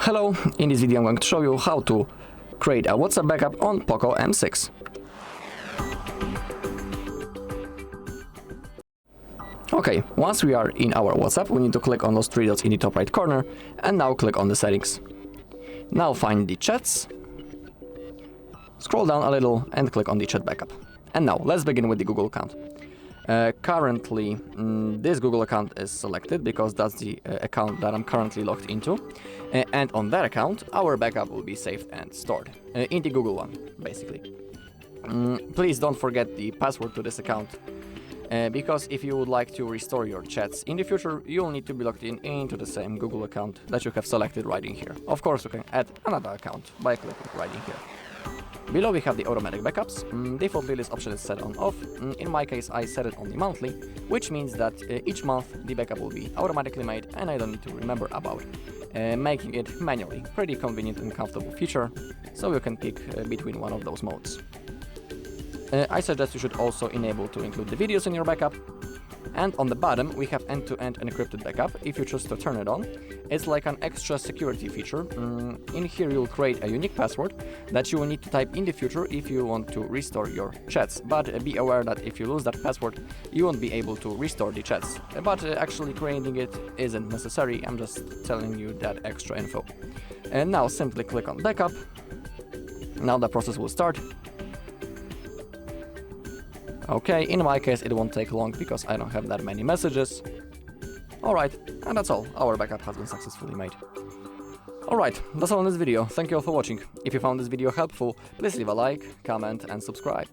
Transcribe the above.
Hello, in this video I'm going to show you how to create a WhatsApp backup on POCO M6. Okay, once we are in our WhatsApp, we need to click on those three dots in the top right corner and now click on the settings. Now find the chats, scroll down a little and click on the chat backup. And now let's begin with the Google account. Currently, this Google account is selected because that's the account that I'm currently logged into. And on that account, our backup will be saved and stored in the Google one, basically. Please don't forget the password to this account, because if you would like to restore your chats in the future, you'll need to be logged into the same Google account that you have selected right in here. Of course, you can add another account by clicking right in here. Below we have the automatic backups. Defaultly this option is set on off. In my case I set it on the monthly, which means that each month the backup will be automatically made and I don't need to remember about making it manually. Pretty convenient and comfortable feature, so you can pick between one of those modes. I suggest you should also enable to include the videos in your backup. And on the bottom we have end-to-end encrypted backup. If you choose to turn it on, it's like an extra security feature. In here you'll create a unique password that you will need to type in the future if you want to restore your chats. But be aware that if you lose that password, you won't be able to restore the chats. But actually creating it isn't necessary, I'm just telling you that extra info. And now simply click on backup. Now the process will start. Okay, in my case it won't take long because I don't have that many messages. Alright, and that's all. Our backup has been successfully made. Alright, that's all in this video. Thank you all for watching. If you found this video helpful, please leave a like, comment and subscribe.